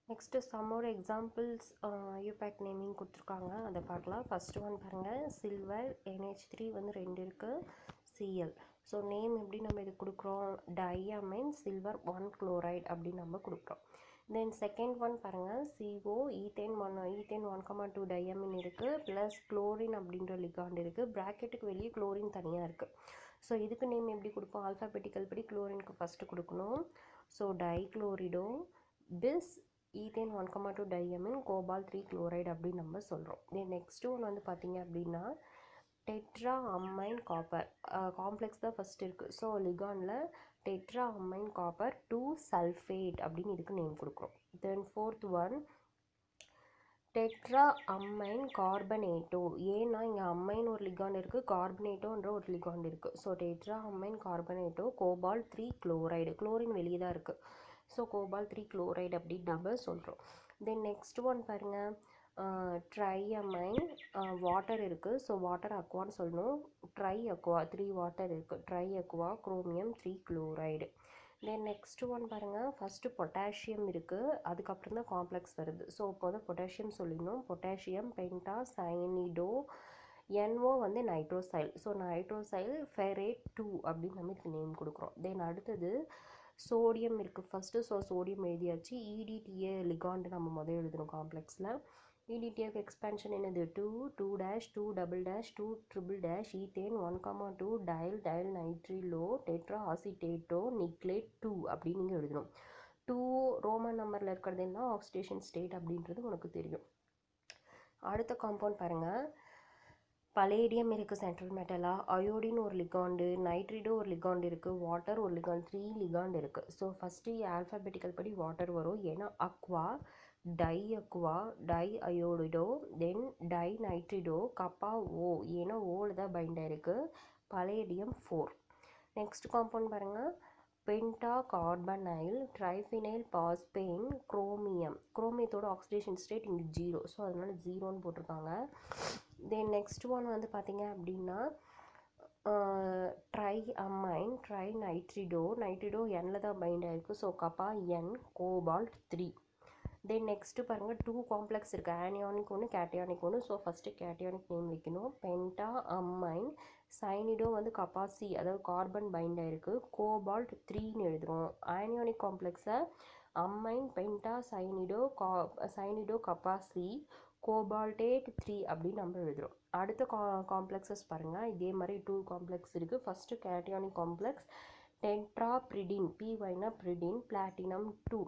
Next சம்மோட examples யூபேக் naming கொடுத்துருக்காங்க, அதை பார்க்கலாம். ஃபஸ்ட்டு ஒன் பாருங்கள், சில்வர் NH3 வந்து 2 இருக்குது, Cl. ஸோ நேம் எப்படி நம்ம இது கொடுக்குறோம், டையமைன் சில்வர் 1 குளோரைடு அப்படின்னு நம்ம கொடுக்குறோம். தென் செகண்ட் ஒன் பாருங்கள், CO ஈத்தேன் 1,2 டையமின் இருக்குது, ப்ளஸ் குளோரின் அப்படின்ற லிகாண்ட் இருக்குது, ப்ராக்கெட்டுக்கு வெளியே குளோரின் தனியாக இருக்குது. ஸோ இதுக்கு நேம் எப்படி கொடுப்போம், ஆல்ஃபாபெட்டிக்கல் படி குளோரினுக்கு ஃபஸ்ட்டு கொடுக்கணும். ஸோ டைக்ளோரிடோ பிஸ் ஈத்தேன் 1,2 டையமின் கோபால்ட் 3 குளோரைடு அப்படின்னு நம்ம சொல்கிறோம். தென் நெக்ஸ்ட்டு ஒன்று வந்து பார்த்திங்க அப்படின்னா டெட்ரா அம்மைன் காப்பர் காம்ப்ளெக்ஸ் தான் ஃபஸ்ட் இருக்குது. ஸோ லிகானில் டெட்ரா அம்மைன் காப்பர் 2 சல்ஃபேட் அப்படின்னு இதுக்கு நேம் கொடுக்குறோம். Then fourth one tetra ammine carbonato, ஏன்னா இங்கே அம்மைன் ஒரு லிகாண்ட் இருக்குது, கார்பனேட்டோன்ற ஒரு லிகாண்ட் இருக்குது. So tetra ammine carbonato cobalt 3 chloride, chlorine வெளியே தான் இருக்குது. ஸோ கோபால்ட் 3 குளோரைடு அப்படின்னு நம்ம சொல்கிறோம். தென் நெக்ஸ்ட் ஒன் பாருங்கள், ட்ரையமைன் வாட்டர் இருக்குது. ஸோ வாட்டர் அக்வான்னு சொல்லணும். ட்ரை அக்வா 3 வாட்டர் இருக்குது, ட்ரை அக்வா குரோமியம் 3 குளோரைடு. தென் நெக்ஸ்ட் ஒன் பாருங்கள், ஃபஸ்ட்டு பொட்டாசியம் இருக்குது, அதுக்கப்புறம் தான் காம்ப்ளெக்ஸ் வருது. ஸோ இப்போ வந்து பொட்டாசியம் சொல்லிடணும். பொட்டாசியம் பென்டா சைனிடோ, NO வந்து நைட்ரோசைல். ஸோ நைட்ரோசைல் ஃபெரேட் 2 அப்படின்னு நம்ம இதுக்கு நேம் கொடுக்குறோம். தென் அடுத்தது சோடியம் இருக்குது ஃபஸ்ட்டு. ஸோ சோடியம் எழுதியாச்சு. EDTA லிகாண்டு நம்ம எழுதணும் காம்ப்ளெக்ஸில். EDTA எக்ஸ்பேன்ஷன் என்னது, 2 2 dash 2 double dash 2 triple dash ethane 1,2 diyl diyl nitrilo tetra acetato nickelate 2 அப்படின்னு நீங்கள் எழுதணும். 2 ரோமன் நம்பரில் இருக்கிறது என்ன, ஆக்சிடேஷன் ஸ்டேட் அப்படின்றது உனக்கு தெரியும். அடுத்த காம்பவுண்ட் பாருங்கள், பலேடியம் இருக்குது சென்ட்ரல் மெட்டலாக, அயோடின் ஒரு லிகாண்டு, நைட்ரிடோ ஒரு லிகாண்டு இருக்குது, வாட்டர் ஒரு லிகாண்ட், 3 லிகாண்டு இருக்குது. ஸோ ஃபஸ்ட்டு ஆல்ஃபாபெட்டிக்கல் படி வாட்டர் வரும், ஏன்னா அக்வா, டை அக்வா, டை அயோடிடோ, தென் டை நைட்ரிடோ, கப்பா ஓ, ஏன்னா ஓவில் தான் பைண்ட் ஆயிருக்கு, பலேடியம் 4. நெக்ஸ்ட் காம்பவுண்ட் பாருங்கள், penta carbonyl triphenyl phosphine chromium, குரோமியத்தோட ஆக்சிடேஷன் ஸ்டேட் இங்கே 0, ஸோ அதனால 0ன்னு போட்டிருக்காங்க. தென் நெக்ஸ்ட் ஒன் வந்து பார்த்திங்க அப்படின்னா ட்ரை அமைன் ட்ரை நைட்ரிடோ, நைட்ரிடோ Nல தான் பைண்ட் ஆயிருக்கு, ஸோ கப்பா N கோபால்ட் 3. தென் நெக்ஸ்ட்டு பாருங்கள், 2 காம்ப்ளெக்ஸ் இருக்குது, ஆனியானிக் ஒன்று கேட்டியானிக் ஒன்று. ஸோ ஃபஸ்ட்டு கேட்டியானிக் நேம் வைக்கணும். பென்டா அம்மைன் சைனிடோ வந்து கப்பாசி, அதாவது கார்பன் பைண்ட் ஆயிருக்கு, கோபால்ட் 3ன்னு எழுதுகிறோம். ஆனியானிக் காம்ப்ளெக்ஸை அம்மைன் பென்டா சைனிடோ கப்பாசி கோபால்டேட் 3 அப்படின்னு நம்ம எழுதுகிறோம். அடுத்த காம்ப்ளெக்ஸஸ் பாருங்கள், இதே மாதிரி 2 காம்ப்ளெக்ஸ் இருக்குது. First cationic complex tetra pyridine, PYனா பிரிடின் பிளாட்டினம் 2.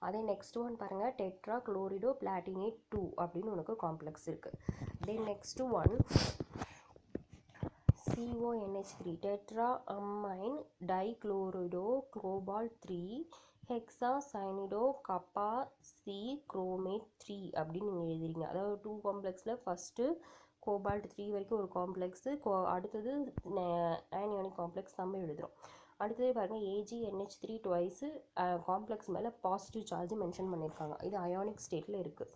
அதே நெக்ஸ்ட் ஒன் பாருங்கள், டெட்ரா குளோரிடோ பிளாட்டினேட் 2 அப்படின்னு உனக்கு காம்ப்ளெக்ஸ் இருக்குது. Then next one CONH3 tetra ammine dichlorido cobalt 3 hexa cyanido kappa C chromate 3 அப்படின்னு நீங்கள் எழுதுறீங்க. அதாவது 2 காம்ப்ளெக்ஸில் ஃபஸ்ட்டு கோபால்ட் 3 வரைக்கும் ஒரு காம்ப்ளெக்ஸு, அடுத்தது ஆனியானிக் காம்ப்ளெக்ஸ் நம்ம எழுதுகிறோம். அடுத்தது பாருங்கள், AgNH3 ட்வைஸு காம்ப்ளெக்ஸ் மேலே பாசிட்டிவ் சார்ஜ் மென்ஷன் பண்ணியிருக்காங்க, இது அயானிக் ஸ்டேட்டில் இருக்குது.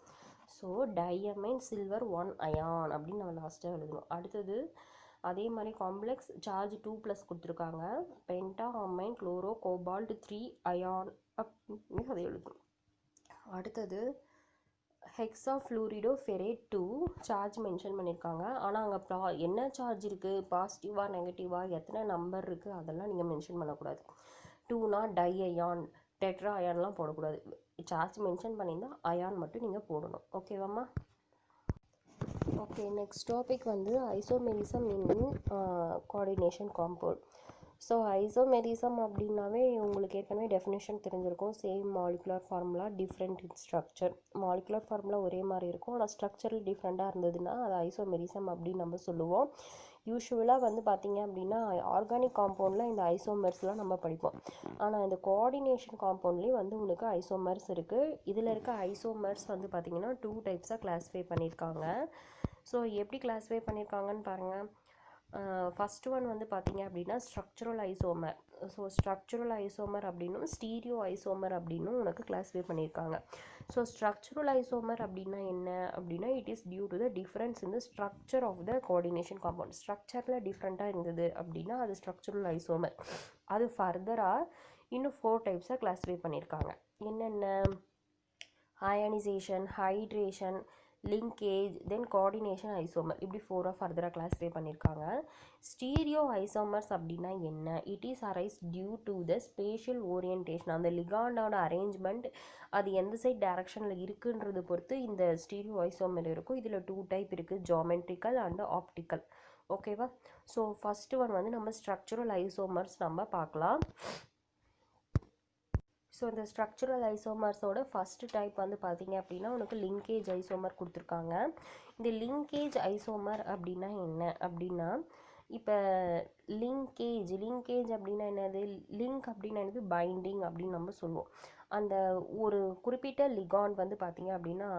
ஸோ டையமைன் சில்வர் 1 அயான் அப்படின்னு நம்ம லாஸ்ட்டாக எழுதணும். அடுத்தது அதே மாதிரி காம்ப்ளெக்ஸ் சார்ஜ் 2+ கொடுத்துருக்காங்க, பென்டா அமைன் குளோரோ கோபால்ட் 3 அயான் அப்படின்னு அதை எழுதணும். அடுத்தது ஹெக்ஸா ஃப்ளூரிடோ ஃபெரேட் 2 சார்ஜ் மென்ஷன் பண்ணியிருக்காங்க, ஆனால் அங்கே என்ன சார்ஜ் இருக்குது, பாசிட்டிவாக நெகட்டிவாக எத்தனை நம்பர் இருக்குது அதெல்லாம் நீங்கள் மென்ஷன் பண்ணக்கூடாது. 2னா டை அயான் டெட்ரா அயான்லாம் போடக்கூடாது, சார்ஜ் மென்ஷன் பண்ணியிருந்தால் அயான் மட்டும் நீங்கள் போடணும். ஓகேவாம்மா? ஓகே, நெக்ஸ்ட் டாபிக் வந்து ஐசோமெரிசம் இன் கோஆர்டினேஷன் காம்பவுண்ட். ஸோ ஐசோமெரிசம் அப்படின்னாவே உங்களுக்கு ஏற்கனவே டெஃபினேஷன் தெரிஞ்சிருக்கும், same molecular formula different in structure. Molecular formula ஒரே மாதிரி இருக்கும், ஆனால் ஸ்ட்ரக்சரல் டிஃப்ரெண்ட்டாக இருந்ததுன்னா அது ஐசோமெரிசம் அப்படின்னு நம்ம சொல்லுவோம். யூஸ்வலாக வந்து பார்த்திங்க அப்படின்னா ஆர்கானிக் காம்பவுண்டில் இந்த ஐசோமர்ஸ்லாம் நம்ம படிப்போம், ஆனால் இந்த கோஆர்டினேஷன் காம்பவுண்ட்லேயும் வந்து உங்களுக்கு ஐசோமர்ஸ் இருக்குது. இதில் இருக்க ஐசோமர்ஸ் வந்து பார்த்திங்கன்னா 2 டைப்ஸாக கிளாஸிஃபை பண்ணியிருக்காங்க. ஸோ எப்படி கிளாஸிஃபை பண்ணியிருக்காங்கன்னு பாருங்கள். ஃபஸ்ட்டு ஒன் வந்து பார்த்திங்க அப்படின்னா structural isomer. So structural isomer அப்படின்னும் ஸ்டீரியோ ஐசோமர் அப்படின்னும் உனக்கு கிளாஸிஃபை பண்ணியிருக்காங்க. ஸோ ஸ்ட்ரக்சரல் ஐசோமர் அப்படின்னா என்ன அப்படின்னா, it is due to the difference in the structure of the coordination compound. ஸ்ட்ரக்சரில் டிஃப்ரெண்ட்டாக இருந்தது அப்படின்னா அது ஸ்ட்ரக்சரல் ஐசோமர். அது ஃபர்தராக இன்னும் 4 டைப்ஸாக கிளாஸிஃபை பண்ணியிருக்காங்க. என்னென்ன ionisation, hydration, linkage, then coordination isomer. இப்படி 4 ஃபர்தராக கிளாஸிஃபை பண்ணியிருக்காங்க. ஸ்டீரியோ ஐசோமர்ஸ் அப்படின்னா என்ன? It is arise due to the spatial orientation. அந்த லிகாண்டோட அரேஞ்ச்மெண்ட் அது எந்த சைட் டைரக்ஷனில் இருக்குன்றது பொறுத்து இந்த ஸ்டீரியோ ஐசோமர் இருக்கும். இதில் 2 டைப் இருக்குது, ஜாமெட்ரிக்கல் அண்ட் ஆப்டிக்கல். ஓகேவா? ஸோ ஃபஸ்ட்டு ஒன் வந்து நம்ம ஸ்ட்ரக்சரல் ஐசோமர்ஸ் நம்ம பார்க்கலாம். ஸோ இந்த ஸ்ட்ரக்சரல் ஐசோமர்ஸோட ஃபஸ்ட்டு டைப் வந்து பார்த்தீங்க அப்படின்னா உனக்கு லிங்கேஜ் ஐசோமர் கொடுத்துருக்காங்க. இந்த லிங்கேஜ் ஐசோமர் அப்படின்னா என்ன அப்படின்னா, இப்போ லிங்கேஜ் அப்படின்னா என்னது? லிங்க் அப்படின்னா என்னது? பைண்டிங் அப்படின்னு நம்ம சொல்லுவோம். அந்த ஒரு குறிப்பிட்ட லிகாண்ட் வந்து பார்த்தீங்க அப்படின்னா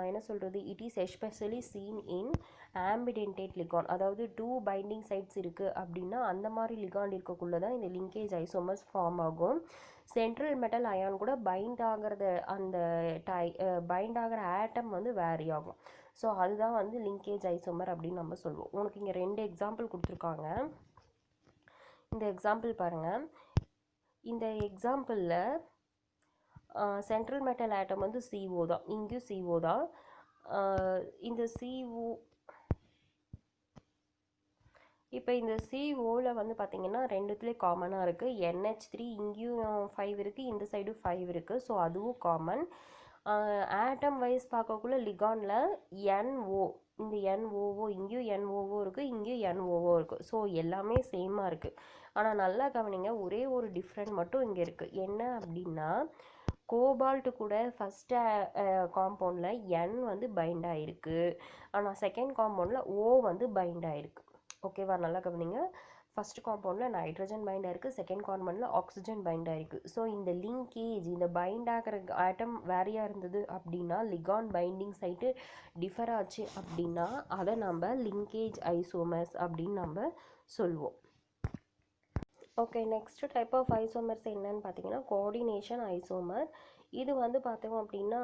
என்ன சொல்கிறது, it is especially seen in ambidentate ligand. அதாவது 2 பைண்டிங் சைட்ஸ் இருக்குது அப்படின்னா அந்த மாதிரி லிகாண்ட் இருக்கக்குள்ள தான் இந்த லிங்கேஜ் ஐசோமர்ஸ் ஃபார்ம் ஆகும். சென்ட்ரல் மெட்டல் அயான் கூட பைண்ட் ஆகிறது, அந்த பைண்ட் ஆகிற ஆட்டம் வந்து வேரி ஆகும். ஸோ அதுதான் வந்து லிங்கேஜ் ஐசோமர் அப்படின்னு நம்ம சொல்லுவோம். உனக்கு இங்கே 2 எக்ஸாம்பிள் கொடுத்துருக்காங்க. இந்த எக்ஸாம்பிள் பாருங்கள். இந்த எக்ஸாம்பிளில் சென்ட்ரல் மெட்டல் ஆட்டம் வந்து CO தான், இங்கேயும் CO தான். இந்த CO இப்போ இந்த CO வந்து பார்த்திங்கன்னா ரெண்டுத்துலேயும் காமனாக இருக்குது. NH3 இங்கேயும் 5 இருக்குது, இந்த சைடும் 5 இருக்குது. ஸோ அதுவும் காமன். ஆட்டம் வைஸ் பார்க்கக்குள்ள லிகானில் NO, இந்த NOO இங்கேயும் NOO இருக்குது, இங்கேயும் NOO இருக்குது. ஸோ எல்லாமே சேமாக இருக்குது. ஆனால் நல்லா கவனிங்க, ஒரே ஒரு டிஃப்ரெண்ட் மட்டும் இங்கே இருக்குது. என்ன அப்படின்னா, கோபால்ட்டு கூட ஃபஸ்ட்டு காம்பவுண்டில் N வந்து பைண்ட் ஆகிருக்கு, ஆனால் செகண்ட் காம்பவுண்டில் O வந்து பைண்ட் ஆகிருக்கு. ஓகேவா? நல்லா கவனிங்க. ஃபஸ்ட் காம்பவுண்டில் நைட்ரஜன் பைண்ட் ஆகிருக்கு, செகண்ட் காம்பவுண்டில் ஆக்சிஜன் பைண்ட் ஆகிருக்கு. ஸோ இந்த லிங்கேஜ், இந்த பைண்ட் ஆகிற ஆட்டம் வேறையாக இருந்தது அப்படின்னா, லிகான் பைண்டிங் சைட்டு டிஃபர் ஆச்சு அப்படின்னா அதை நம்ம லிங்கேஜ் ஐசோமர்ஸ் அப்படின்னு நம்ம சொல்லுவோம். Okay, next type of isomers என்னன்னு பார்த்தீங்கன்னா கோஆர்டினேஷன் ஐசோமர். இது வந்து பார்த்தோம் அப்படின்னா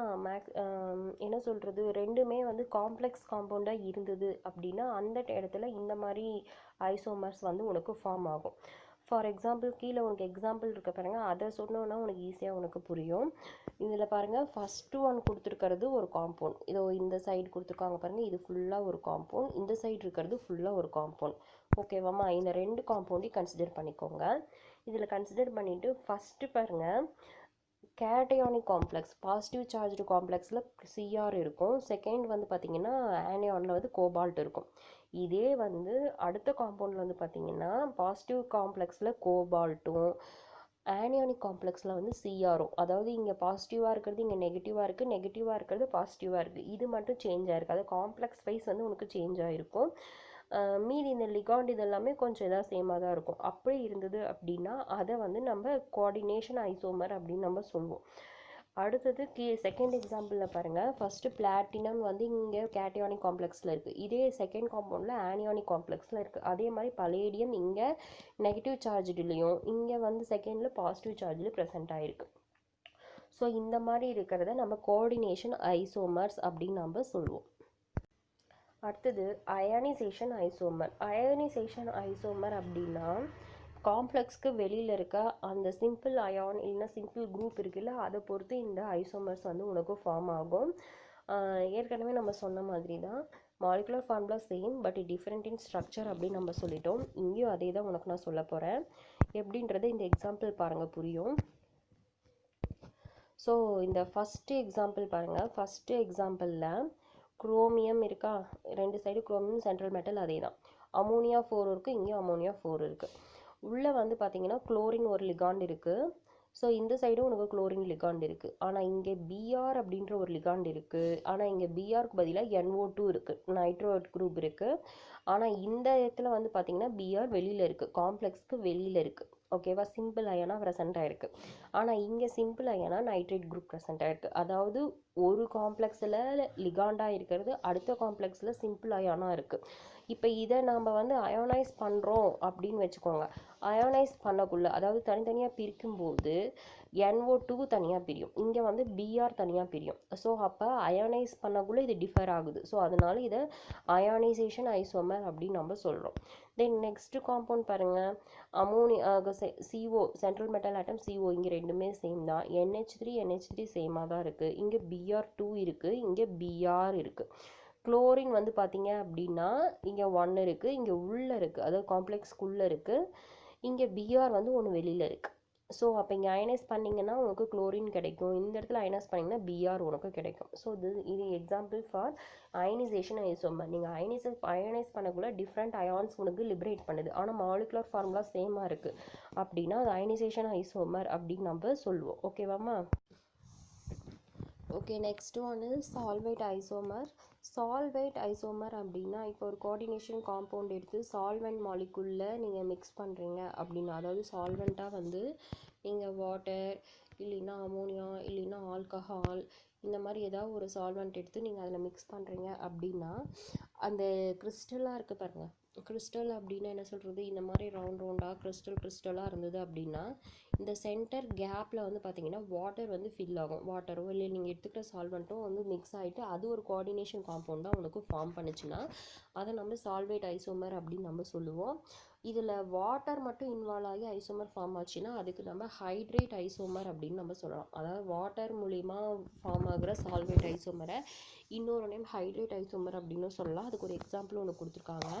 என்ன சொல்கிறது, ரெண்டுமே வந்து காம்ப்ளெக்ஸ் காம்பவுண்டாக இருந்தது அப்படின்னா அந்த இடத்துல இந்த மாதிரி ஐசோமர்ஸ் வந்து உனக்கு ஃபார்ம் ஆகும். ஃபார் எக்ஸாம்பிள் கீழே உனக்கு எக்ஸாம்பிள் இருக்க பாருங்கள், அதை சொன்னோன்னா உனக்கு ஈஸியாக உனக்கு புரியும். இதில் பாருங்கள், ஃபஸ்ட்டு ஒன் கொடுத்துருக்கிறது ஒரு காம்பவுண்ட். இதோ இந்த சைடு கொடுத்துருக்காங்க பாருங்கள், இது ஃபுல்லாக ஒரு காம்பவுண்ட், இந்த சைடு இருக்கிறது ஃபுல்லாக ஒரு காம்பவுண்ட். ஓகேவாம்மா? இந்த 2 காம்பவுண்டையும் கன்சிடர் பண்ணிக்கோங்க. இதில் கன்சிடர் பண்ணிவிட்டு ஃபஸ்ட்டு பாருங்கள், கேட்டயானிக் காம்ப்ளெக்ஸ், பாசிட்டிவ் சார்ஜ்டு காம்ப்ளெக்ஸில் Cr இருக்கும். செகண்ட் வந்து பார்த்திங்கன்னா ஆனியானில் வந்து கோபால்ட் இருக்கும். இதே வந்து அடுத்த காம்பவுண்டில் வந்து பார்த்திங்கன்னா பாசிட்டிவ் காம்ப்ளெக்ஸில் கோபால்ட்டும் ஆனியானிக் காம்ப்ளெக்ஸில் வந்து Cரும், அதாவது இங்கே பாசிட்டிவாக இருக்கிறது இங்கே நெகட்டிவாக இருக்குது, நெகட்டிவாக இருக்கிறது பாசிட்டிவாக இருக்குது. இது மட்டும் சேஞ்ச் ஆகிருக்கு. அது காம்ப்ளெக்ஸ் வைஸ் வந்து உனக்கு சேஞ்ச் ஆகிருக்கும். மீதி இந்த லிகாண்ட் இதெல்லாமே கொஞ்சம் இதாக சேமாக தான் இருக்கும். அப்படி இருந்தது அப்படின்னா அதை வந்து நம்ம கோஆர்டினேஷன் ஐசோமர் அப்படின்னு நம்ம சொல்லுவோம். அடுத்தது செகண்ட் எக்ஸாம்பிளில் பாருங்கள், ஃபஸ்ட்டு பிளாட்டினம் வந்து இங்கே கேட்டயானிக் காம்ப்ளெக்ஸில் இருக்குது, இதே செகண்ட் காம்பவுண்டில் ஆனியானிக் காம்ப்ளெக்ஸில் இருக்குது. அதே மாதிரி பலேடியம் இங்கே நெகட்டிவ் சார்ஜ்டுலேயும் இங்கே வந்து செகண்டில் பாசிட்டிவ் சார்ஜில் ப்ரெசென்ட் ஆகிருக்கு. ஸோ இந்த மாதிரி இருக்கிறத நம்ம கோஆர்டினேஷன் ஐசோமர்ஸ் அப்படின்னு நம்ம சொல்லுவோம். அடுத்தது அயனைசேஷன் ஐசோமர். அயனைசேஷன் ஐசோமர் அப்படின்னா காம்ப்ளெக்ஸ்க்கு வெளியில் இருக்க அந்த சிம்பிள் அயான் இல்லைன்னா சிம்பிள் குரூப் இருக்குல்ல, அதை பொறுத்து இந்த ஐசோமர்ஸ் வந்து உனக்கு ஃபார்ம் ஆகும். ஏற்கனவே நம்ம சொன்ன மாதிரி தான், molecular formula same but different in structure அப்படின்னு நம்ம சொல்லிட்டோம். இங்கேயும் அதே தான் உனக்கு நான் சொல்ல போகிறேன். எப்படின்றது இந்த எக்ஸாம்பிள் பாருங்கள், புரியும். ஸோ இந்த ஃபஸ்ட்டு எக்ஸாம்பிள் பாருங்கள். ஃபஸ்ட்டு எக்ஸாம்பிளில் குரோமியம் இருக்கா, 2 சைடு குரோமியம், சென்ட்ரல் மெட்டல் அதே தான். அமோனியா 4 இருக்குது, இங்கேயும் அமோனியா 4 இருக்குது. உள்ளே வந்து பார்த்தீங்கன்னா குளோரின் ஒரு லிகாண்ட் இருக்குது. ஸோ இந்த சைடும் உனக்கு குளோரின் லிகாண்ட் இருக்குது. ஆனால் இங்கே Br அப்படின்ற ஒரு லிகாண்ட் இருக்குது. ஆனால் இங்கே Brக்கு பதிலாக NO2 இருக்குது, நைட்ரோ குரூப் இருக்குது. ஆனால் இந்த இடத்துல வந்து பார்த்தீங்கன்னா Br வெளியில் இருக்குது, காம்ப்ளெக்ஸ்க்கு வெளியில் இருக்குது. ஓகேவா? சிம்பிள் அயனாக ப்ரெசென்ட் ஆகிருக்கு. ஆனால் இங்கே சிம்பிள் அயனாக நைட்ரேட் குரூப் ப்ரெசென்ட் ஆகிருக்கு. அதாவது ஒரு காம்ப்ளெக்ஸில் லிகாண்டாக இருக்கிறது அடுத்த காம்ப்ளெக்ஸில் சிம்பிள் அயனாக இருக்குது. இப்போ இதை நாம் வந்து அயோனைஸ் பண்ணுறோம் அப்படின்னு வச்சுக்கோங்க. அயோனைஸ் பண்ணக்குள்ள அதாவது தனித்தனியாக பிரிக்கும்போது NO2 தனியாக பிரியும், இங்கே வந்து Br தனியாக பிரியும். ஸோ அப்போ அயோனைஸ் பண்ணக்குள்ளே இது டிஃபர் ஆகுது. ஸோ அதனால இதை அயோனைசேஷன் ஐசோமர் அப்படின்னு நம்ம சொல்கிறோம். தென் நெக்ஸ்ட் காம்பவுண்ட் பாருங்கள், ammonia CO central metal atom CO, இங்கே ரெண்டுமே சேம் தான். NH3 சேமாக தான் இருக்குது. இங்கே Br2 இருக்குது, இங்கே Br இருக்குது. குளோரின் வந்து பார்த்தீங்க அப்படின்னா இங்கே 1 இருக்குது, இங்கே உள்ளே இருக்குது, அதாவது காம்ப்ளெக்ஸ்க்குள்ளே இருக்குது. இங்கே Br வந்து ஒன்று வெளியில் இருக்குது. ஸோ அப்போ இங்கே அயனைஸ் பண்ணிங்கன்னா உனக்கு குளோரின் கிடைக்கும், இந்த இடத்துல அயனைஸ் பண்ணிங்கன்னா Br உனக்கு கிடைக்கும். ஸோ இது எக்ஸாம்பிள் ஃபார் அயனைசேஷன் ஐசோமர். நீங்கள் அயனைஸ் பண்ணக்குள்ள டிஃப்ரெண்ட் அயான்ஸ் உனக்கு லிபரேட் பண்ணுது, ஆனால் மாலிகுலர் ஃபார்முலா சேமாக இருக்குது அப்படின்னா அது அயனைசேஷன் ஐசோமர் அப்படின்னு நம்ம சொல்லுவோம். ஓகேவாம்மா? ஓகே, நெக்ஸ்ட் ஒன்று சால்வேட் ஐசோமர். சால்வேட் ஐசோமர் அப்படின்னா இப்போ ஒரு கோஆர்டினேஷன் காம்பவுண்ட் எடுத்து சால்வெண்ட் மாலிகுலில் நீங்கள் மிக்ஸ் பண்ணுறீங்க அப்படின்னா, அதாவது சால்வெண்ட்டாக வந்து நீங்கள் வாட்டர் இல்லைன்னா அமோனியா இல்லைன்னா ஆல்கஹால் இந்த மாதிரி ஏதாவது ஒரு சால்வெண்ட் எடுத்து நீங்கள் அதில் மிக்ஸ் பண்ணுறீங்க அப்படின்னா அந்த கிறிஸ்டலாக இருக்குது பாருங்கள். கிறிஸ்டல் அப்படின்னா என்ன சொல்கிறது, இந்த மாதிரி ரவுண்டாக கிறிஸ்டலாக இருந்தது அப்படின்னா இந்த சென்டர் கேப்பில் வந்து பார்த்தீங்கன்னா வாட்டர் வந்து ஃபில் ஆகும். வாட்டரோ இல்லை நீங்கள் எடுத்துக்கிற சால்வெண்ட்டும் வந்து மிக்ஸ் ஆகிட்டு அது ஒரு கோஆர்டினேஷன் காம்பவுண்டாக உனக்கு ஃபார்ம் பண்ணுச்சுன்னா அதை நம்ம சால்வேட் ஐசோமர் அப்படின்னு நம்ம சொல்லுவோம். இதில் வாட்டர் மட்டும் இன்வால்வ் ஆகி ஐசோமர் ஃபார்ம் ஆச்சுன்னா அதுக்கு நம்ம ஹைட்ரேட் ஐசோமர் அப்படின்னு நம்ம சொல்லலாம். அதாவது வாட்டர் மூலிமா ஃபார்ம் ஆகிற சால்வேட் ஐசோமரை இன்னொரு நேம் ஹைட்ரேட் ஐசோமர் அப்படின்னு சொல்லலாம். அதுக்கு ஒரு எக்ஸாம்பிள் ஒன்று கொடுத்துருக்காங்க.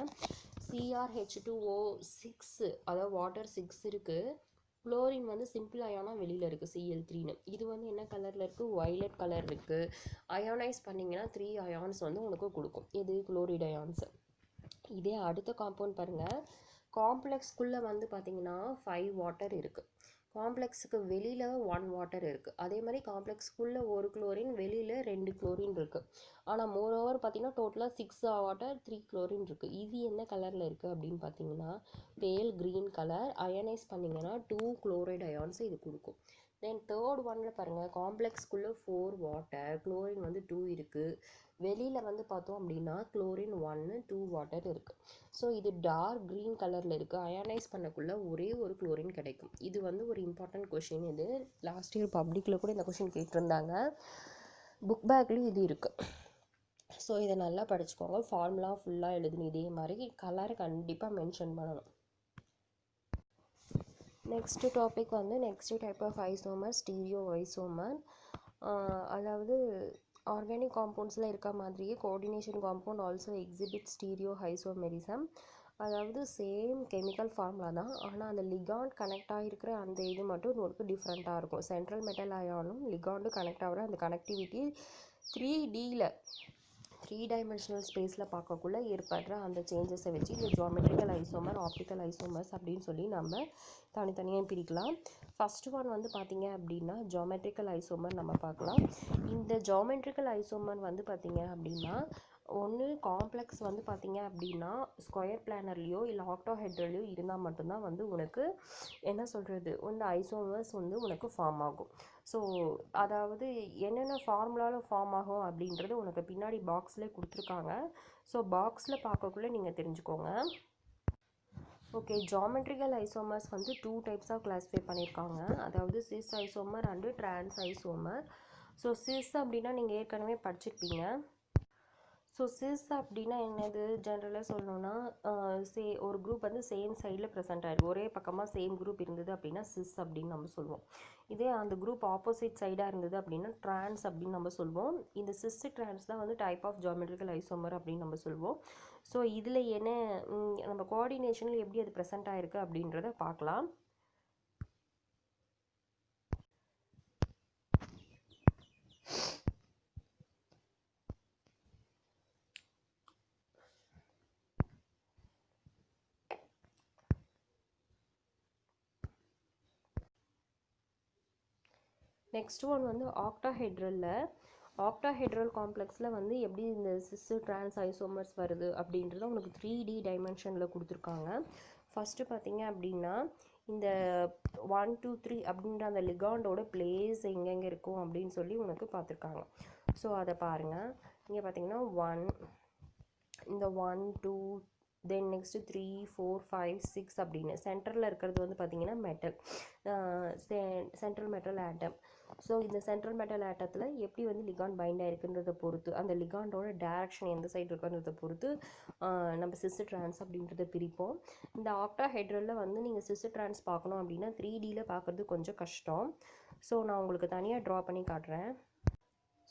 CrH2O6, அதாவது வாட்டர் 6 இருக்குது, குளோரின் வந்து சிம்பிள் அயானாக வெளியில் இருக்குது Cl3ன்னு. இது வந்து என்ன கலரில் இருக்குது, வயலட் கலர் இருக்குது. அயானைஸ் பண்ணிங்கன்னா 3 அயான்ஸ் வந்து உனக்கு கொடுக்கும். இது குளோரைடு அயான்ஸ். இதே அடுத்த காம்பவுண்ட் பாருங்கள், காம்ப்ளெக்ஸ்க்குள்ளே வந்து பார்த்திங்கன்னா 5 வாட்டர் இருக்குது, காம்ப்ளெக்ஸுக்கு வெளியில் 1 வாட்டர் இருக்குது. அதே மாதிரி காம்ப்ளெக்ஸ்க்குள்ளே 1 குளோரின், வெளியில் 2 குளோரின் இருக்குது. ஆனால் மோரோவர் பார்த்திங்கன்னா டோட்டலாக 6 வாட்டர் 3 குளோரின் இருக்குது. இது என்ன கலரில் இருக்குது அப்படின்னு பார்த்தீங்கன்னா பேல் க்ரீன் கலர். அயனைஸ் பண்ணிங்கன்னா 2 குளோரைடு அயான்ஸ் இது கொடுக்கும். தென் தேர்ட் ஒன்னில் பாருங்கள், காம்ப்ளெக்ஸ்க்குள்ளே 4 வாட்டர், குளோரின் வந்து 2 இருக்குது. வெளியில் வந்து பார்த்தோம் அப்படின்னா குளோரின் 1 2 வாட்டர் இருக்குது. ஸோ இது டார்க் க்ரீன் கலரில் இருக்குது. அயனைஸ் பண்ணக்குள்ளே ஒரே ஒரு குளோரின் கிடைக்கும். இது வந்து ஒரு இம்பார்ட்டன்ட் கொஷின். இது லாஸ்ட் இயர் பப்ளிக்கில் கூட இந்த கொஷின் கேட்டிருந்தாங்க, புக் பேக்லேயும் இது இருக்குது. ஸோ இதை நல்லா படிச்சுக்கோங்க. ஃபார்முலா ஃபுல்லாக எழுதணும், இதே மாதிரி கலரை கண்டிப்பாக மென்ஷன் பண்ணணும். நெக்ஸ்ட் டாபிக் வந்து next type of isomer, stereo isomer. அதாவது ஆர்கானிக் காம்பவுண்ட்ஸில் இருக்க மாதிரியே coordination compound also exhibit stereo isomerism. அதாவது சேம் கெமிக்கல் ஃபார்முலா தான், ஆனால் அந்த லிகாண்ட் கனெக்ட் ஆகிருக்கிற அந்த இது மட்டும் உங்களுக்கு டிஃப்ரெண்ட்டாக இருக்கும். சென்ட்ரல் மெட்டல் அயானும் லிகாண்டும் கனெக்ட் ஆகிற அந்த கனெக்டிவிட்டி 3Dயில் 3 டைமென்ஷனல் ஸ்பேஸில் பார்க்கக்குள்ளே ஏற்படுற அந்த சேஞ்சஸை வச்சு இந்த ஜியோமெட்ரிக்கல் ஐசோமர், ஆப்டிக்கல் ஐசோமர்ஸ் அப்படின்னு சொல்லி நம்ம தனித்தனியாக பிரிக்கலாம். ஃபஸ்ட்டு ஒன் வந்து பார்த்திங்க அப்படின்னா ஜியோமெட்ரிக்கல் ஐசோமர் நம்ம பார்க்கலாம். இந்த ஜியோமெட்ரிக்கல் ஐசோமர் வந்து பார்த்திங்க அப்படின்னா ஒன்று காம்ப்ளெக்ஸ் வந்து பார்த்திங்க அப்படின்னா ஸ்கொயர் பிளானர்லேயோ இல்லை ஆக்டோஹெட்ரல்லையோ இருந்தால் மட்டும்தான் வந்து உனக்கு என்ன சொல்கிறது இந்த ஐசோமர்ஸ் வந்து உனக்கு ஃபார்ம் ஆகும். ஸோ அதாவது என்னென்ன ஃபார்முலாவில் ஃபார்ம் ஆகும் அப்படின்றது உனக்கு பின்னாடி பாக்ஸ்லேயே கொடுத்துருக்காங்க. ஸோ பாக்ஸில் பார்க்கக்குள்ளே நீங்கள் தெரிஞ்சுக்கோங்க. ஓகே, ஜியோமெட்ரிக்கல் ஐசோமர்ஸ் வந்து 2 டைப்ஸாக கிளாஸிஃபை பண்ணியிருக்காங்க. அதாவது sis isomer and trans isomer. So sis அப்படின்னா நீங்கள் ஏற்கனவே படிச்சிருப்பீங்க. ஸோ சிஸ் அப்படின்னா என்னது, ஜென்ரலாக சொல்லணுன்னா ஒரு குரூப் வந்து சேம் சைடில் ப்ரெசென்ட் ஆகிருக்கு, ஒரே பக்கமாக சேம் குரூப் இருந்தது அப்படின்னா சிஸ் அப்படின்னு நம்ம சொல்லுவோம். இதே அந்த குரூப் ஆப்போசிட் சைடாக இருந்தது அப்படின்னா ட்ரான்ஸ் அப்படின்னு நம்ம சொல்லுவோம். இந்த சிஸ் ட்ரான்ஸ் தான் வந்து டைப் ஆஃப் ஜியோமெட்ரிக்கல் ஐசோமர் அப்படின்னு நம்ம சொல்லுவோம். ஸோ இதில் என்ன நம்ம கோஆர்டினேஷனில் எப்படி அது ப்ரெசென்ட் ஆகிருக்கு அப்படின்றத பார்க்கலாம். நெக்ஸ்ட் ஒன் வந்து ஆக்டாஹெட்ரல் காம்ப்ளெக்ஸில் வந்து எப்படி இந்த சிஸ் ட்ரான்ஸ் ஐசோமர்ஸ் வருது அப்படின்றத உங்களுக்கு 3D டைமென்ஷனில் கொடுத்துருக்காங்க. ஃபஸ்ட்டு பார்த்தீங்க அப்படின்னா இந்த 1 2 3 அப்படின்ற அந்த லிகாண்டோட பிளேஸ் எங்கெங்கே இருக்கும் அப்படின்னு சொல்லி உனக்கு பார்த்துருக்காங்க. ஸோ அதை பாருங்கள். இங்கே பார்த்தீங்கன்னா 1 2 தென் நெக்ஸ்ட்டு 3 4 5 6 அப்படின்னு சென்டரில் இருக்கிறது வந்து பார்த்திங்கன்னா metal, central metal atom. So இந்த சென்ட்ரல் மெட்டல் ஆட்டத்தில் எப்படி வந்து லிகாண்ட் பைண்ட் ஆயிருக்குன்றதை பொறுத்து, அந்த லிகாண்டோட டேரக்ஷன் எந்த சைடு இருக்குன்றதை பொறுத்து நம்ம சிஸ் ட்ரான்ஸ் அப்படின்றத பிரிப்போம். இந்த ஆக்டாஹெட்ரலில் வந்து நீங்கள் சிஸ் ட்ரான்ஸ் பார்க்கணும் அப்படின்னா 3Dயில் பார்க்குறது கொஞ்சம் கஷ்டம். ஸோ நான் உங்களுக்கு தனியாக ட்ரா பண்ணி காட்டுறேன்.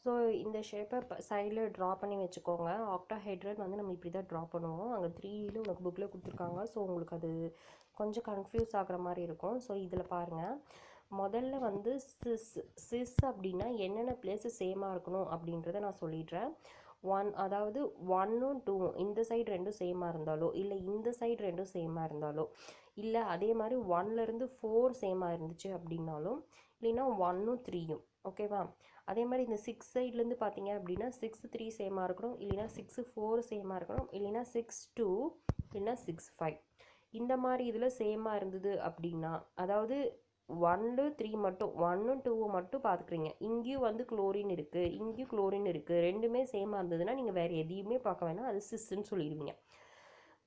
ஸோ இந்த ஷேப்பை சைடில் ட்ரா பண்ணி வச்சுக்கோங்க. ஆக்டாஹெட்ரல் வந்து நம்ம இப்படி தான் ட்ரா பண்ணுவோம். அங்கே 3Dயில் உனக்கு புக்கில் கொடுத்துருக்காங்க. ஸோ உங்களுக்கு அது கொஞ்சம் கன்ஃபியூஸ் ஆகிற மாதிரி இருக்கும். ஸோ இதில் பாருங்கள், முதல்ல வந்து சிஸ் அப்படின்னா என்னென்ன பிளேஸு சேமாக இருக்கணும் அப்படின்றத நான் சொல்லிடுறேன். அதாவது 1ம் 2ம் இந்த சைடு ரெண்டும் சேமாக இருந்தாலோ, இல்லை இந்த சைடு ரெண்டும் சேமாக இருந்தாலோ, இல்லை அதே மாதிரி 1லேருந்து 4 சேமாக இருந்துச்சு அப்படின்னாலும், இல்லைன்னா 1ம் 3யும், ஓகேவா? அதே மாதிரி இந்த 6 சைட்லேருந்து பார்த்தீங்க அப்படின்னா 6 3 சேமாக இருக்கணும், இல்லைன்னா 6 4 சேமாக இருக்கணும், இல்லைன்னா 6 2, இல்லைன்னா 6 5. இந்த மாதிரி இதில் சேமாக இருந்தது அப்படின்னா, அதாவது 1 3 மட்டும் 1ம் 2ம் மட்டும் பார்த்துக்குறீங்க. இங்கேயும் வந்து குளோரின் இருக்குது, இங்கேயும் குளோரின் இருக்குது, ரெண்டுமே சேமாக இருந்ததுன்னா நீங்கள் வேறு எதையுமே பார்க்க வேணாம், அது சிஸ்ன்னு சொல்லிடுவீங்க.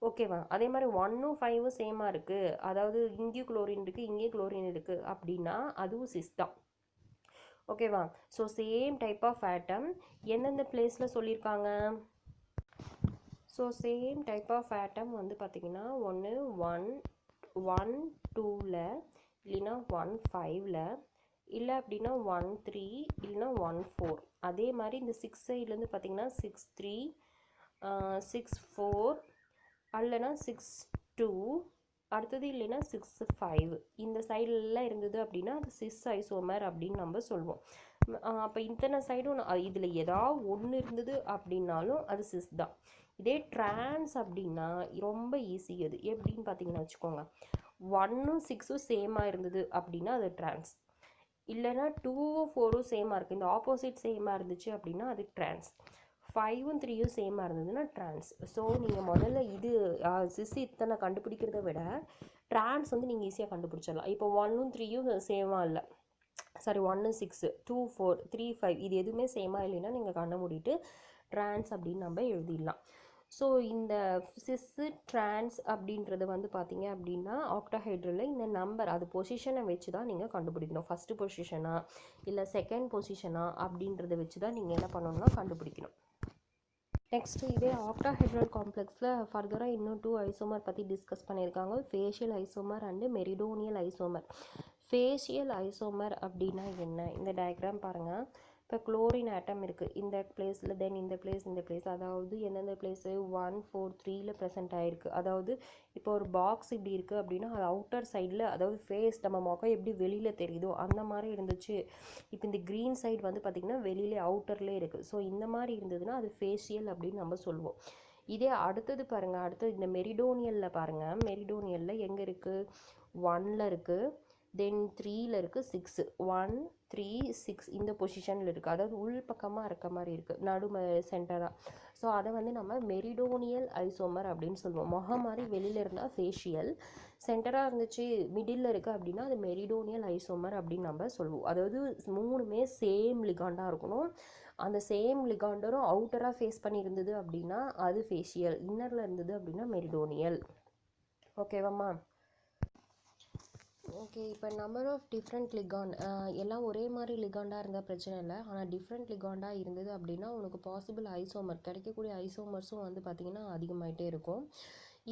ஓகேவா? அதே மாதிரி 1ம் 5ம் சேமாக இருக்குது, அதாவது இங்கேயும் குளோரின் இருக்குது, இங்கேயும் குளோரின் இருக்குது அப்படின்னா அதுவும் சிஸ் தான். ஓகேவா? So same type of atom எந்தெந்த பிளேஸில் சொல்லியிருக்காங்க? So same type of atom வந்து பார்த்திங்கன்னா ஒன்று 1 2ல், இல்லைன்னா 1 5ல், இல்லை அப்படின்னா 1 3, இல்லைன்னா 1 4. அதே மாதிரி இந்த 6 சைட்லேருந்து பார்த்திங்கன்னா 6 3, 6 4, அல்லனா 6 2, அடுத்தது இல்லைன்னா 6 5. இந்த சைடுலாம் இருந்தது அப்படின்னா அது சிஸ் ஐசோமர் அப்படின்னு நம்ம சொல்லுவோம். அப்போ இத்தனை சைடும் இதில் ஏதாவது ஒன்று இருந்தது அப்படின்னாலும் அது சிஸ் தான். இதே ட்ரான்ஸ் அப்படின்னா ரொம்ப ஈஸி. அது எப்படின்னு பார்த்தீங்கன்னா வச்சுக்கோங்க, 1ம் 6ம் சேமாக இருந்தது அப்படின்னா அது ட்ரான்ஸ், இல்லைன்னா 2ம் 4ம் சேமாக இருக்குது, இந்த ஆப்போசிட் சேமாக இருந்துச்சு அப்படின்னா அது ட்ரான்ஸ், 5ம் 3ம் சேமாக இருந்ததுன்னா ட்ரான்ஸ். ஸோ நீங்கள் முதல்ல இது சிஸ் இத்தனை கண்டுபிடிக்கிறத விட ட்ரான்ஸ் வந்து நீங்கள் ஈஸியாக கண்டுபிடிச்சிடலாம். இப்போ 1ம் 3ம் சேமாக இல்லை, சாரி 1 6 2 4 3 5 இது எதுவுமே சேமாக இல்லைன்னா நீங்கள் கண்ணை மூடிட்டு ட்ரான்ஸ் அப்படின்னு நம்ம எழுதிடலாம். ஸோ இந்த சிஸ் ட்ரான்ஸ் அப்படின்றது வந்து பார்த்தீங்க அப்படின்னா ஆக்டாஹெட்ரலில் இந்த நம்பர் அது பொசிஷனை வச்சு தான் நீங்கள் கண்டுபிடிக்கணும். ஃபஸ்ட்டு பொசிஷனா இல்லை செகண்ட் பொசிஷனா அப்படின்றத வச்சு தான் நீங்கள் என்ன பண்ணணும்னா கண்டுபிடிக்கணும். நெக்ஸ்ட்டு இதே ஆக்டாஹெட்ரல் காம்ப்ளெக்ஸில் ஃபர்தராக இன்னும் 2 ஐசோமர் பற்றி டிஸ்கஸ் பண்ணியிருக்காங்க, facial isomer and meridional isomer. Facial isomer அப்படின்னா என்ன? இந்த டயக்ராம் பாருங்கள். இப்போ குளோரின் ஆட்டம் இருக்குது இந்த பிளேஸில், தென் இந்த பிளேஸ், அதாவது எந்தெந்த பிளேஸு 1 4 3ல் ப்ரெசென்ட் ஆகிருக்கு. அதாவது இப்போ ஒரு பாக்ஸ் இப்படி இருக்குது அப்படின்னா அது அவுட்டர் சைடில், அதாவது ஃபேஸ் நம்ம முகம் எப்படி வெளியில் தெரியுதோ அந்த மாதிரி இருந்துச்சு. இப்போ இந்த க்ரீன் சைடு வந்து பார்த்திங்கன்னா வெளியிலே அவுட்டர்லேயே இருக்குது. ஸோ இந்த மாதிரி இருந்ததுன்னா அது ஃபேஷியல் அப்படின்னு நம்ம சொல்லுவோம். இதே அடுத்தது பாருங்கள், அடுத்தது இந்த மெரிடோனியலில் பாருங்கள், மெரிடோனியலில் எங்கே இருக்குது? 1ல் இருக்குது, தென் 3ல் இருக்குது, 6 1 3 6 இந்த பொசிஷனில் இருக்குது, அதாவது உள் பக்கமாக இருக்க மாதிரி இருக்குது, நடு சென்டராக. ஸோ அதை வந்து நம்ம மெரிடோனியல் ஐசோமர் அப்படின்னு சொல்லுவோம். முகம் மாதிரி வெளியில் இருந்தால் ஃபேஷியல், சென்டராக இருந்துச்சு மிடில் இருக்குது அப்படின்னா அது மெரிடோனியல் ஐசோமர் அப்படின்னு நம்ம சொல்லுவோம். அதாவது மூணுமே சேம் லிகாண்டாக இருக்கணும். அந்த சேம் லிகாண்டரும் அவுட்டராக ஃபேஸ் பண்ணி இருந்தது அப்படின்னா அது ஃபேஷியல், இன்னரில் இருந்தது அப்படின்னா மெரிடோனியல். ஓகேவாம்மா? ஓகே, இப்போ நம்பர் ஆஃப் டிஃப்ரெண்ட் லிகாண்ட் எல்லாம் ஒரே மாதிரி லிகாண்டாக இருந்தால் பிரச்சனை இல்லை. ஆனால் டிஃப்ரெண்ட் லிகாண்டாக இருந்தது அப்படின்னா உனக்கு பாசிபிள் ஐசோமர் கிடைக்கக்கூடிய ஐசோமர்ஸும் வந்து பார்த்திங்கன்னா அதிகமாகிட்டே இருக்கும்.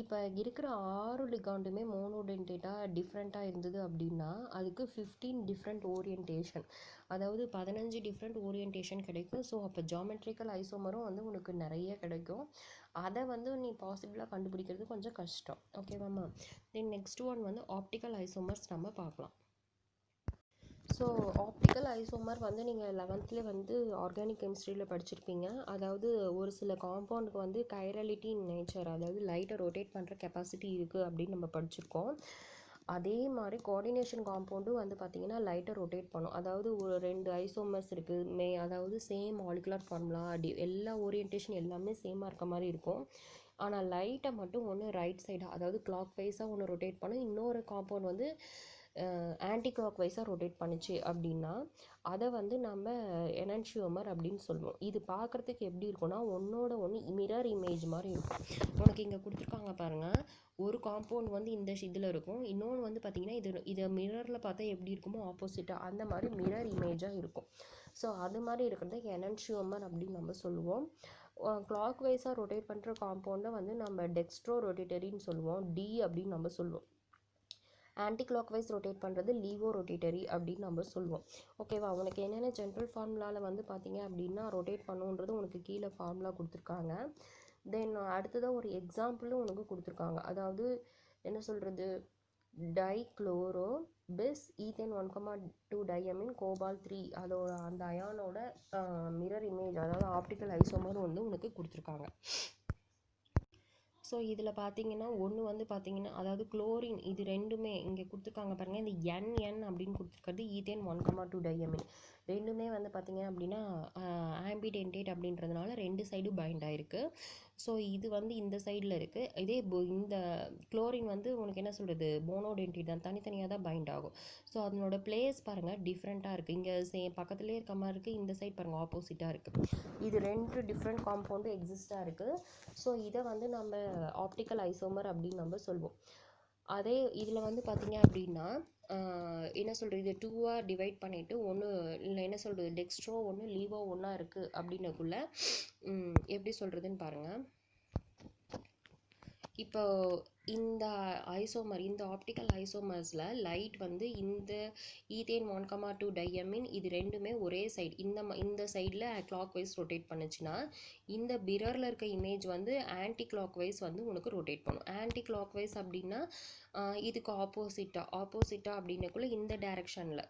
இப்போ இருக்கிற 6 லிகாண்டுமே மோனோடென்டேட்டாக டிஃப்ரெண்ட்டாக இருந்தது அப்படின்னா அதுக்கு 15 டிஃப்ரெண்ட் ஓரியன்டேஷன், அதாவது 15 டிஃப்ரெண்ட் ஓரியன்டேஷன் கிடைக்கும். ஸோ அப்போ ஜாமெட்ரிக்கல் ஐசோமரும் வந்து உனக்கு நிறைய கிடைக்கும். அதை வந்து நீ பாசிபிளாக கண்டுபிடிக்கிறது கொஞ்சம் கஷ்டம். ஓகேவாம்மா? தென் நெக்ஸ்ட் ஒன் வந்து ஆப்டிக்கல் ஐசோமர்ஸ் நம்ம பார்க்கலாம். ஸோ ஆப்டிக்கல் ஐசோமர் வந்து நீங்கள் 11th வந்து ஆர்கானிக் கெமிஸ்ட்ரியில் படிச்சிருப்பீங்க. அதாவது ஒரு சில காம்பவுண்டுக்கு வந்து கைரலிட்டி இன் நேச்சர், அதாவது லைட்டை ரொட்டேட் பண்ணுற கெப்பாசிட்டி இருக்குது அப்படின்னு நம்ம படிச்சிருக்கோம். அதே மாதிரி கோஆர்டினேஷன் காம்பவுண்டும் வந்து பார்த்திங்கன்னா லைட்டை ரொட்டேட் பண்ணும். அதாவது ஒரு 2 ஐசோமர்ஸ் இருக்குது, அதாவது சேம் மாலிகுலர் ஃபார்முலா எல்லா ஓரியன்டேஷன் எல்லாமே சேமாக இருக்க மாதிரி இருக்கும். ஆனால் லைட்டை மட்டும் ஒன்று ரைட் சைடாக, அதாவது கிளாக் வைஸாக ஒன்று ரொட்டேட் பண்ணும், இன்னொரு காம்பவுண்ட் வந்து ஆன்டி கிளாக் வைஸாக ரொட்டேட் பண்ணுச்சு அப்படின்னா அதை வந்து நம்ம எனன்ஷியோமர் அப்படின்னு சொல்லுவோம். இது பார்க்குறதுக்கு எப்படி இருக்கும்னா ஒன்றோட ஒன்று மிரர் இமேஜ் மாதிரி இருக்கும். உனக்கு இங்கே கொடுத்துருக்காங்க பாருங்கள், ஒரு காம்பவுண்ட் வந்து இந்த இதில் இருக்கும், இன்னொன்று வந்து பார்த்திங்கன்னா இதை மிரரில் பார்த்தா எப்படி இருக்குமோ ஆப்போசிட்டாக அந்த மாதிரி மிரர் இமேஜாக இருக்கும். ஸோ அது மாதிரி இருக்கிறது எனன்ஷியோமர் அப்படின்னு நம்ம சொல்லுவோம். கிளாக் வைஸாக ரொட்டேட் பண்ணுற காம்பவுண்டை வந்து நம்ம டெக்ஸ்ட்ரோ ரொட்டேட்டரின்னு சொல்லுவோம், டி அப்படின்னு நம்ம சொல்லுவோம். ஆன்டி கிளாக் வைஸ் ரொட்டேட் பண்ணுறது லீவோ ரொட்டேட்டரி அப்படின்னு நம்ம சொல்லுவோம். ஓகேவா? உனக்கு என்னென்ன ஜென்ரல் ஃபார்முலாவில் வந்து பார்த்தீங்க அப்படின்னா ரொட்டேட் பண்ணுன்றது உனக்கு கீழே ஃபார்முலா கொடுத்துருக்காங்க. தென் அடுத்ததாக ஒரு எக்ஸாம்பிளும் உனக்கு கொடுத்துருக்காங்க. அதாவது என்ன சொல்கிறது, டைக்ளோரோ பிஸ் ஈத்தேன் 1,2 டையமின் கோபால்ட் 3 அதோட அந்த அயானோட மிரர் இமேஜ் அதாவது ஆப்டிக்கல் ஐசோமர் வந்து உனக்கு கொடுத்துருக்காங்க. ஸோ இதில் பார்த்தீங்கன்னா ஒன்று வந்து பார்த்தீங்கன்னா அதாவது குளோரின், இது ரெண்டுமே இங்கே கொடுத்துருக்காங்க பாருங்கள், இந்த NN அப்படின்னு கொடுத்துருக்கிறது ஈத்தேன் 1,2 டையமின். ரெண்டுமே வந்து பார்த்தீங்க அப்படின்னா ஆம்பிடென்டேட் அப்படின்றதுனால ரெண்டு சைடும் பைண்ட் ஆகிருக்கு. ஸோ இது வந்து இந்த சைடில் இருக்குது. இதே இந்த குளோரின் வந்து உனக்கு என்ன சொல்கிறது, மோனோடென்டேட் தான், தனித்தனியாக தான் பைண்ட் ஆகும். ஸோ அதனோட பிளேஸ் பாருங்கள் டிஃப்ரெண்ட்டாக இருக்குது. இங்கே பக்கத்துலேயே இருக்க மாதிரி இருக்குது, இந்த சைட் பாருங்கள் ஆப்போசிட்டாக இருக்குது. இது ரெண்டு டிஃப்ரெண்ட் காம்பவுண்டு எக்ஸிஸ்டாக இருக்குது. ஸோ இதை வந்து நம்ம ஆப்டிக்கல் ஐசோமர் அப்படின்னு நம்ம சொல்லுவோம். அதே இதில் வந்து பார்த்தீங்க அப்படின்னா என்ன சொல்கிறது, இது 2ஆக டிவைட் பண்ணிவிட்டு ஒன்று இல்லை என்ன சொல்கிறது டெக்ஸ்ட்ரோ ஒன்று லீவோ ஒன்றா இருக்குது அப்படின்னக்குள்ள எப்படி சொல்கிறதுன்னு பாருங்கள். இப்போ இந்த ஐசோமர், இந்த ஆப்டிக்கல் ஐசோமர்ஸில் லைட் வந்து இந்த ஈத்தேன் 1,2 டையமின் இது ரெண்டுமே ஒரே சைடு, இந்த சைடில் கிளாக் வைஸ் ரொட்டேட் பண்ணுச்சுன்னா இந்த மிரரில் இருக்க இமேஜ் வந்து ஆன்டி கிளாக் வைஸ் வந்து உனக்கு ரொட்டேட் பண்ணும். ஆன்டி கிளாக் வைஸ் அப்படின்னா இதுக்கு ஆப்போசிட்டாக அப்படின்னக்குள்ள இந்த டைரக்ஷனில்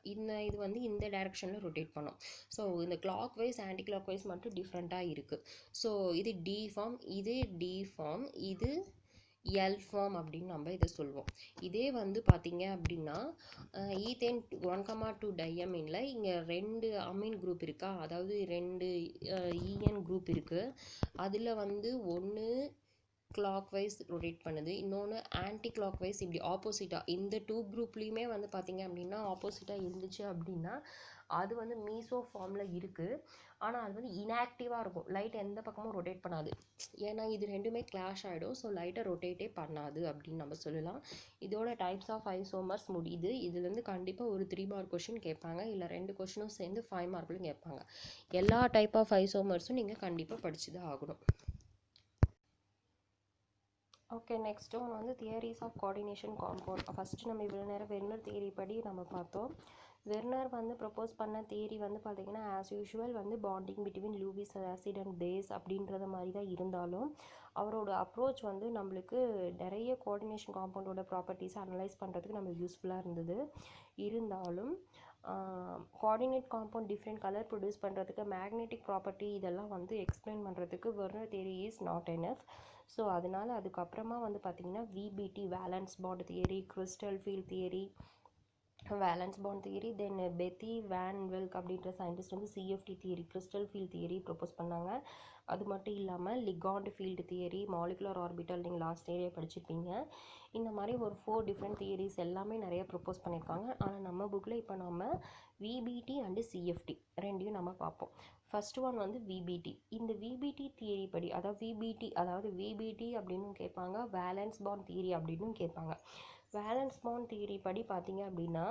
இது வந்து இந்த டைரக்ஷனில் ரொட்டேட் பண்ணும். ஸோ இந்த clockwise anticlockwise மட்டும் டிஃப்ரெண்ட்டாக இருக்குது. ஸோ இது டி ஃபார்ம், இது டி ஃபார்ம், இது எல் ஃபார்ம் அப்படின்னு நம்ம இதை சொல்லுவோம். இதே வந்து பார்த்தீங்க அப்படின்னா ஈத்தேன் 1,2 டையமின்ல இங்கே 2 அமீன் குரூப் இருக்கா, அதாவது 2 EN குரூப் இருக்குது. அதில் வந்து ஒன்று கிளாக் வைஸ் ரொட்டேட் பண்ணுது, இன்னொன்று ஆன்டி கிளாக் வைஸ் இப்படி ஆப்போசிட்டாக. இந்த 2 குரூப்லேயுமே வந்து பார்த்தீங்க அப்படின்னா ஆப்போசிட்டாக இருந்துச்சு அப்படின்னா அது வந்து மீசோ ஃபார்மில் இருக்குது. ஆனால் அது வந்து இன்ஆக்டிவாக இருக்கும், லைட் எந்த பக்கமும் ரொட்டேட் பண்ணாது. ஏன்னா இது ரெண்டுமே கிளாஷ் ஆகிடும். ஸோ லைட்டை ரொட்டேட்டே பண்ணாது அப்படின்னு நம்ம சொல்லலாம். இதோட டைப்ஸ் ஆஃப் ஐசோமர்ஸ் முடியுது. இதுலேருந்து கண்டிப்பாக ஒரு 3 மார்க் கொஷின் கேட்பாங்க, இல்லை 2 கொஷினும் சேர்ந்து 5 மார்க்லையும் கேட்பாங்க. எல்லா டைப் ஆஃப் ஐசோமர்ஸும் நீங்கள் கண்டிப்பாக படிச்சு தான் ஆகணும். ஓகே, நெக்ஸ்ட் ஒன் வந்து theories of coordination compound. First நம்ம இவ்வளோ நேரம் வெர்னர் தியரி படி நம்ம பார்த்தோம். வெர்னர் வந்து ப்ரப்போஸ் பண்ண தியரி வந்து பார்த்திங்கன்னா ஆஸ் யூஷுவல் வந்து bonding between Lewis acid and base அப்படின்றத மாதிரி தான் இருந்தாலும் அவரோட அப்ரோச் வந்து நம்மளுக்கு நிறைய கோஆர்டினேஷன் காம்பவுண்டோட ப்ராப்பர்ட்டிஸை அனலைஸ் பண்ணுறதுக்கு நம்மளுக்கு யூஸ்ஃபுல்லாக இருந்தது. இருந்தாலும் coordinate compound different colour produce பண்ணுறதுக்கு மேக்னெட்டிக் ப்ராப்பர்ட்டி இதெல்லாம் வந்து எக்ஸ்பிளைன் பண்ணுறதுக்கு Werner theory is not enough. So அதனால் அதுக்கப்புறமா வந்து பார்த்திங்கன்னா VBT valence bond theory, crystal field theory, valence bond theory, then Bethe van Vleck அப்படின்ற சயின்டிஸ்ட் வந்து CFT theory, crystal field theory propose பண்ணாங்க. அது மட்டும் இல்லாமல் ligand field theory, molecular orbital நீங்கள் லாஸ்ட் ஏரியா படிச்சிருப்பீங்க. இந்த மாதிரி ஒரு 4 டிஃப்ரெண்ட் தியரிஸ் எல்லாமே நிறைய ப்ரப்போஸ் பண்ணியிருக்காங்க. ஆனால் நம்ம புக்கில் இப்போ நம்ம VBT அண்டு CFT ரெண்டையும் நம்ம பார்ப்போம். ஃபர்ஸ்ட் ஒன் வந்து VBT. இந்த VBT தியரி படி அதாவது VBT அப்படின்னு கேட்பாங்க, வேலன்ஸ் பாண்ட் தியரி அப்படின்னு கேட்பாங்க. வேலன்ஸ் பாண்ட் தியரி படி பார்த்தீங்க அப்படின்னா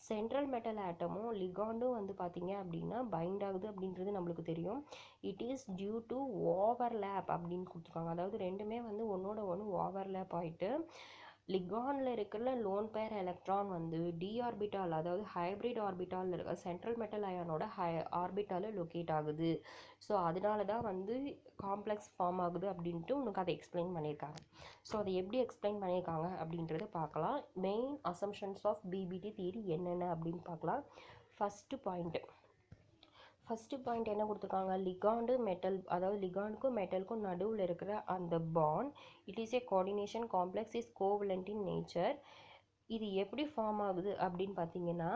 சென்ட்ரல் மெட்டல் ஆட்டமும் லிகாண்டும் வந்து பார்த்தீங்க அப்படின்னா பைண்ட் ஆகுது அப்படின்றது நம்மளுக்கு தெரியும். It is due to overlap அப்படின்னு கொடுத்துருக்காங்க. அதாவது ரெண்டுமே வந்து ஒன்றோட ஒன்று ஓவர்லேப் ஆகிட்டு லிகானில் இருக்கிற லோன் பேர் எலக்ட்ரான் வந்து டி ஆர்பிட்டால் அதாவது ஹைப்ரிட் ஆர்பிட்டால் இருக்க சென்ட்ரல் மெட்டல் அயானோட ஆர்பிட்டாலில் லொக்கேட் ஆகுது. ஸோ அதனால தான் வந்து காம்ப்ளெக்ஸ் ஃபார்ம் ஆகுது அப்படின்ட்டு உனக்கு அதை எக்ஸ்பிளைன் பண்ணியிருக்காங்க. ஸோ அதை எப்படி எக்ஸ்பிளைன் பண்ணியிருக்காங்க அப்படின்றத பார்க்கலாம். Main assumptions of BBT theory என்னென்ன அப்படின்னு பார்க்கலாம். ஃபஸ்ட்டு பாயிண்ட் என்ன கொடுத்துருக்காங்க, லிகாண்டு மெட்டல் அதாவது லிகாண்டுக்கும் மெட்டலுக்கும் நடுவில் இருக்கிற அந்த bond it is a coordination complex is covalent in nature. இது எப்படி ஃபார்ம் ஆகுது அப்படின்னு பார்த்தீங்கன்னா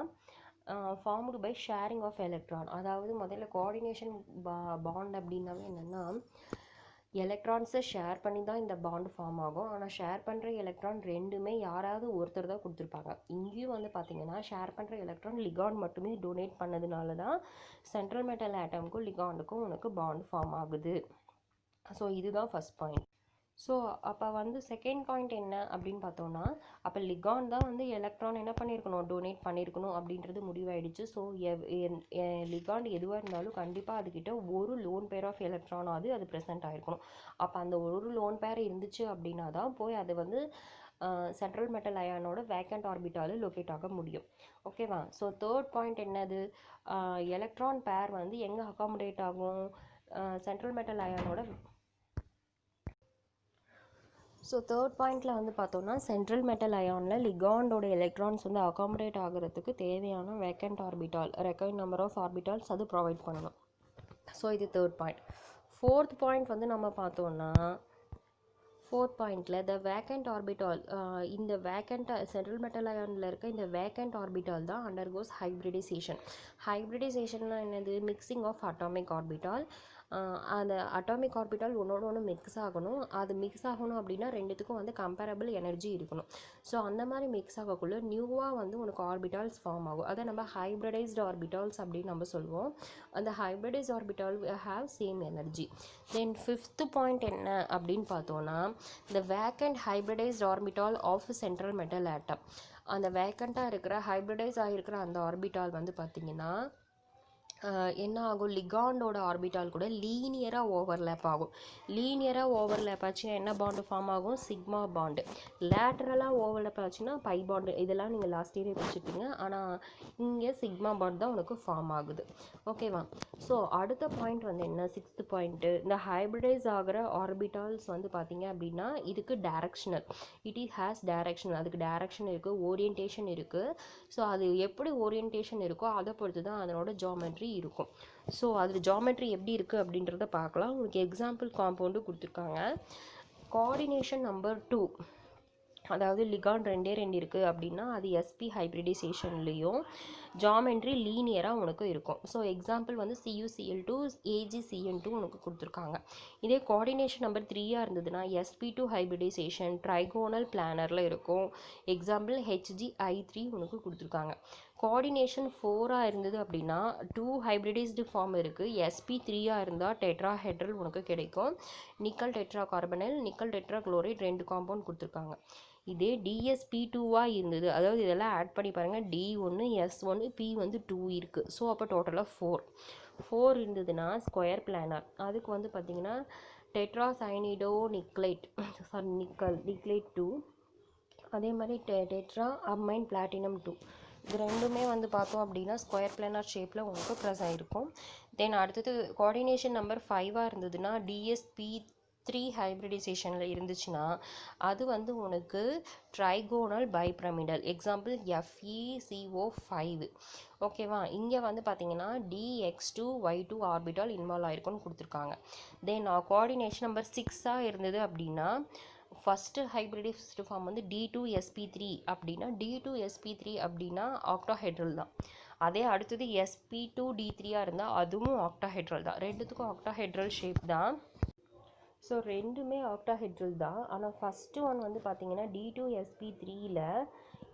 formed by sharing of electron. அதாவது முதல்ல கோஆர்டினேஷன் பாண்ட் அப்படின்னாவே என்னென்னா எலக்ட்ரான்ஸை ஷேர் பண்ணி தான் இந்த பாண்ட் ஃபார்ம் ஆகும். ஆனால் ஷேர் பண்ணுற எலக்ட்ரான் ரெண்டுமே யாராவது ஒருத்தர் தான் கொடுத்துருப்பாங்க. இங்கேயும் வந்து பார்த்தீங்கன்னா ஷேர் பண்ணுற எலக்ட்ரான் லிகாண்ட் மட்டுமே டொனேட் பண்ணதுனால தான் சென்ட்ரல் மெட்டல் ஆட்டமுக்கும் லிகாண்டுக்கும் உனக்கு பாண்ட் ஃபார்ம் ஆகுது. ஸோ இதுதான் ஃபஸ்ட் பாயிண்ட். ஸோ அப்போ வந்து செகண்ட் பாயிண்ட் என்ன அப்படின்னு பார்த்தோன்னா, அப்போ லிகான் தான் வந்து எலக்ட்ரான் என்ன பண்ணியிருக்கணும், டொனேட் பண்ணியிருக்கணும் அப்படின்றது முடிவாயிடுச்சு. ஸோ லிகாண்ட் எதுவாக இருந்தாலும் கண்டிப்பாக அதுக்கிட்ட ஒரு லோன் பேர் ஆஃப் எலக்ட்ரானாவது அது ப்ரெசென்ட் ஆகிருக்கணும். அப்போ அந்த ஒரு லோன் பேர் இருந்துச்சு அப்படின்னா தான் போய் அது வந்து சென்ட்ரல் மெட்டல் அயானோட வேக்கண்ட் ஆர்பிட்டால் லொக்கேட் ஆக முடியும். ஓகேவா? ஸோ தேர்ட் பாயிண்ட் என்னது, எலக்ட்ரான் பேர் வந்து எங்கே அகாமடேட் ஆகும், சென்ட்ரல் மெட்டல் அயானோட. ஸோ தேர்ட் பாயிண்டில் வந்து பார்த்தோன்னா சென்ட்ரல் மெட்டல் அயானில் லிகாண்டோட எலக்ட்ரான்ஸ் வந்து அகாமடேட் ஆகிறதுக்கு தேவையான vacant orbital required number of orbitals அது ப்ரொவைட் பண்ணணும். ஸோ இது தேர்ட் பாயிண்ட். ஃபோர்த் பாயிண்ட் வந்து நம்ம பார்த்தோன்னா, ஃபோர்த் பாயிண்டில் த வேக்கண்ட் ஆர்பிட்டால், இந்த வேக்கண்ட் சென்ட்ரல் மெட்டல் அயானில் இருக்க இந்த வேக்கண்ட் ஆர்பிட்டால் தான் அண்டர்கோஸ் ஹைப்ரிடைசேஷன். ஹைப்ரிடைசேஷன்னா என்னது, மிக்சிங் ஆஃப் அட்டாமிக் ஆர்பிட்டால். அந்த அட்டாமிக் ஆர்பிட்டால் ஒன்றோட ஒன்று மிக்ஸ் ஆகணும். அது மிக்ஸ் ஆகணும் அப்படின்னா ரெண்டுத்துக்கும் வந்து கம்பேரபிள் எனர்ஜி இருக்கணும். ஸோ அந்த மாதிரி மிக்ஸ் ஆகக்குள்ள நியூவாக வந்து உனக்கு ஆர்பிட்டால்ஸ் ஃபார்ம் ஆகும். அதை நம்ம ஹைப்ரிடைஸ்டு ஆர்பிட்டால்ஸ் அப்படின்னு நம்ம சொல்லுவோம். அந்த hybridise orbital have same energy. Then fifth point என்ன அப்படின்னு பார்த்தோன்னா, the vacant hybridized orbital of central metal atom. அந்த வேக்கண்ட்டாக இருக்கிற ஹைப்ரிடைஸ் ஆகிருக்கிற அந்த ஆர்பிட்டால் வந்து பார்த்திங்கன்னா என்ன ஆகும், லிகாண்டோட ஆர்பிட்டால் கூட லீனியராக ஓவர்லேப் ஆகும். லீனியராக ஓவர்லேப் ஆச்சுன்னா என்ன பாண்டு ஃபார்ம் ஆகும், சிக்மா பாண்டு. லேட்டரலாக ஓவர்லேப் ஆச்சுன்னா பை பாண்டு. இதெல்லாம் நீங்கள் லாஸ்ட் இயரே படிச்சுட்டீங்க. ஆனால் இங்கே சிக்மா பாண்ட் தான் உனக்கு ஃபார்ம் ஆகுது. ஓகேவா? ஸோ அடுத்த பாயிண்ட் வந்து என்ன, சிக்ஸ்த் பாயிண்ட்டு, இந்த ஹைப்ரிடைஸ் ஆகிற ஆர்பிட்டால்ஸ் வந்து பார்த்தீங்க அப்படின்னா இதுக்கு directional, it is has direction. அதுக்கு டைரக்ஷன் இருக்குது, ஓரியன்டேஷன் இருக்குது. ஸோ அது எப்படி ஓரியன்டேஷன் இருக்கோ அதை பொறுத்து தான் அதனோட ஜாமெட்ரி இருக்கும். ஸோ அதில் ஜாமெட்ரி எப்படி இருக்குது அப்படின்றத பார்க்கலாம். உங்களுக்கு எக்ஸாம்பிள் காம்பவுண்டு கொடுத்துருக்காங்க. கோஆர்டினேஷன் நம்பர் 2, அதாவது லிகாண்ட் ரெண்டு இருக்குது அப்படின்னா அது sp ஹைப்ரிடைசேஷன்லேயும் ஜாமெட்ரி லீனியராக உனக்கு இருக்கும். ஸோ எக்ஸாம்பிள் வந்து CuCl2 AgCN2 உனக்கு கொடுத்துருக்காங்க. இதே கோஆர்டினேஷன் நம்பர் 3 இருந்ததுன்னா sp2 ஹைப்ரிடைசேஷன் ட்ரைகோனல் பிளானரில் இருக்கும். எக்ஸாம்பிள் HgI3 உனக்கு கொடுத்துருக்காங்க. கோஆர்டினேஷன் 4 இருந்தது அப்படின்னா 2 ஹைப்ரிடைஸ்டு ஃபார்ம் இருக்குது. sp3 இருந்தால் டெட்ராஹெட்ரல் உனக்கு கிடைக்கும். Nickel tetra carbonyl, nickel tetra chloride 2 compound கொடுத்துருக்காங்க. இதே DsP2 இருந்தது, அதாவது இதெல்லாம் ஆட் பண்ணி பாருங்கள், D1 S1 P வந்து 2 இருக்குது. ஸோ அப்போ டோட்டலாக 4 இருந்ததுன்னா ஸ்கொயர் பிளானர். அதுக்கு வந்து பார்த்திங்கன்னா டெட்ரா சைனிடோ நிக்லைட் நிக்லைட் 2, அதே மாதிரி டெட்ரா அமைன் பிளாட்டினம் 2. இது ரெண்டுமே வந்து பார்த்தோம் அப்படின்னா ஸ்கொயர் பிளானர் ஷேப்பில் உங்களுக்கு ப்ரெஸ் ஆகிருக்கும். தென் அடுத்தது கோஆர்டினேஷன் நம்பர் 5 இருந்ததுன்னா DsP3 ஹைப்ரிடைசேஷனில் இருந்துச்சுன்னா அது வந்து உனக்கு ட்ரைகோனல் பைப்ரமிடல். Example FeCO5. ஓகேவா? இங்கே வந்து பார்த்தீங்கன்னா DX2Y2 ஆர்பிட்டால் இன்வால்வ் ஆகிருக்குன்னு கொடுத்துருக்காங்க. தென் கோஆர்டினேஷன் நம்பர் 6 இருந்தது அப்படின்னா ஃபஸ்ட்டு ஹைப்ரிடைஸ்டு ஃபார்ம் வந்து D2sp3 அப்படின்னா D2sp3 அப்படின்னா ஆக்டாஹெட்ரல் தான். அதே அடுத்தது sp2d3 இருந்தால் அதுவும் ஆக்டாஹெட்ரல் தான். ரெண்டுத்துக்கும் ஆக்டாஹெட்ரல் ஷேப் தான். ஸோ ரெண்டுமே ஆக்டாஹெட்ரல் தான். ஆனால் ஃபஸ்ட்டு ஒன் வந்து பார்த்தீங்கன்னா D2sp3ல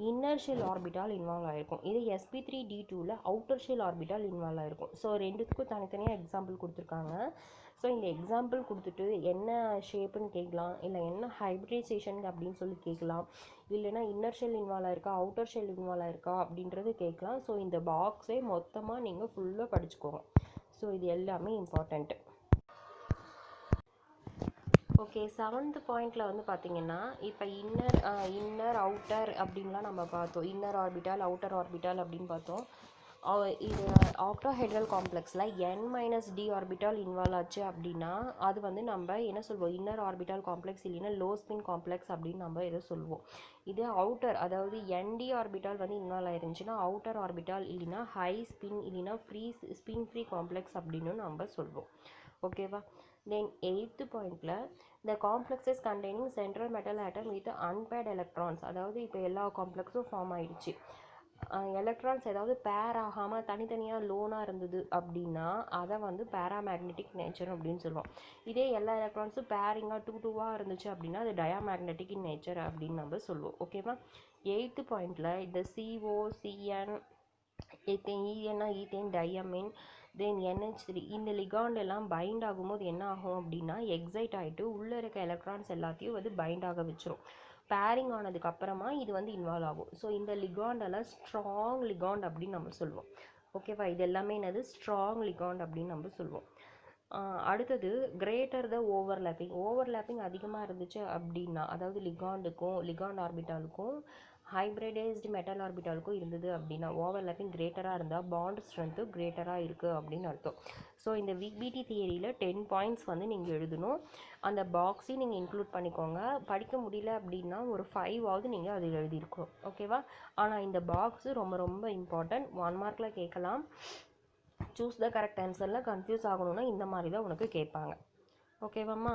இன்னர் ஷெல் ஆர்பிட்டால் இன்வால்வ் ஆகிருக்கும். இது sp3d2ல அவுட்டர் ஷெல் ஆர்பிட்டால் இன்வால்வ் ஆகிருக்கும். ஸோ ரெண்டுத்துக்கும் தனித்தனியாக எக்ஸாம்பிள் கொடுத்துருக்காங்க. ஸோ இந்த எக்ஸாம்பிள் கொடுத்துட்டு என்ன ஷேப்புன்னு கேட்கலாம், இல்லை என்ன ஹைப்ரிடைசேஷன் அப்படின்னு சொல்லி கேட்கலாம், இல்லைனா இன்னர் ஷெல் இன்வால்வ் ஆயிருக்கா அவுட்டர் ஷெல் இன்வால்வ் ஆயிருக்கா அப்படின்றது கேட்கலாம். ஸோ இந்த பாக்ஸே மொத்தமாக நீங்கள் ஃபுல்லாக படிச்சுக்கோங்க. ஸோ இது எல்லாமே இம்பார்ட்டண்ட்டு. ஓகே, 7th பாயிண்டில் வந்து பார்த்தீங்கன்னா இப்போ இன்னர் அவுட்டர் அப்படின்லாம் நம்ம பார்த்தோம். இன்னர் ஆர்பிட்டால் அவுட்டர் ஆர்பிட்டால் அப்படின்னு பார்த்தோம். இது ஆக்டாஹெட்ரல் காம்ப்ளெக்ஸில் n-d ஆர்பிட்டால் இன்வால்வ் ஆச்சு அப்படின்னா அது வந்து நம்ம என்ன சொல்வோம், இன்னர் ஆர்பிட்டால் காம்ப்ளெக்ஸ் இல்லைன்னா லோ ஸ்பின் காம்ப்ளெக்ஸ் அப்படின்னு நம்ம இதை சொல்லுவோம். இது அவுட்டர், அதாவது nd ஆர்பிட்டால் வந்து இன்வால்வ் ஆயிருந்துச்சுன்னா அவுட்டர் ஆர்பிட்டால் இல்லைன்னா ஹை ஸ்பின் இல்லைன்னா ஸ்பின் ஃப்ரீ காம்ப்ளெக்ஸ் அப்படின்னு நம்ம சொல்வோம். ஓகேவா? தென் 8th பாயிண்டில் the complexes containing central metal atom with unpaired electrons, அதாவது இப்போ எல்லா காம்ப்ளெக்ஸும் ஃபார்ம் ஆயிடுச்சு. எலக்ட்ரான்ஸ் ஏதாவது பேர் ஆகாமல் தனித்தனியாக லோனாக இருந்தது அப்படின்னா அதை வந்து பேராமேக்னெட்டிக் நேச்சர் அப்படின்னு சொல்லுவோம். இதே எல்லா எலக்ட்ரான்ஸும் பேரிங்காக டூவாக இருந்துச்சு அப்படின்னா அது டயாமேக்னெட்டிக் இன் நேச்சர் அப்படின்னு நம்ம சொல்லுவோம். ஓகேவா? 8th பாயிண்டில் இந்த CO, CN, ஈஎன்னா ஈத்தேன், டையமின், தென் NH3 இந்த லிகாண்ட் எல்லாம் பைண்ட் ஆகும்போது என்ன ஆகும் அப்படின்னா எக்ஸைட் ஆகிட்டு உள்ளே இருக்க எலக்ட்ரான்ஸ் எல்லாத்தையும் வந்து பைண்ட் ஆக வச்சிரும். பேரிங் ஆனதுக்கு அப்புறமா இது வந்து இன்வால்வ் ஆகும். ஸோ இந்த லிகாண்டெல்லாம் ஸ்ட்ராங் லிகாண்ட் அப்படின்னு நம்ம சொல்லுவோம். ஓகேவா? இது எல்லாமே என்னது ஸ்ட்ராங் லிகாண்ட் அப்படின்னு நம்ம சொல்லுவோம். அடுத்தது கிரேட்டர் த ஓவர்லேப்பிங் அதிகமாக இருந்துச்சு அப்படின்னா, அதாவது லிகாண்ட் ஆர்பிட்டாலுக்கும் ஹைப்ரிடைஸ்டு மெட்டல் ஆர்பிட்டாலுக்கும் இருந்தது அப்படின்னா, ஓவர்லேப்பிங் கிரேட்டராக இருந்தால் பாண்ட் ஸ்ட்ரென்த்து கிரேட்டராக இருக்குது அப்படின்னு அர்த்தம். ஸோ இந்த விபிடி தியரியில் 10 பாயிண்ட்ஸ் வந்து நீங்கள் எழுதணும். அந்த பாக்ஸையும் நீங்கள் இன்க்ளூட் பண்ணிக்கோங்க. படிக்க முடியல அப்படின்னா ஒரு 5ஆவது நீங்கள் அது எழுதியிருக்கணும். ஓகேவா? ஆனால் இந்த பாக்ஸு ரொம்ப ரொம்ப இம்பார்ட்டன்ட். 1 மார்க்கில் கேட்கலாம். சூஸ் த கரெக்ட் ஆன்சரில் கன்ஃபியூஸ் ஆகணும்னா இந்த மாதிரி தான் உனக்கு கேட்பாங்க. ஓகேவாம்மா?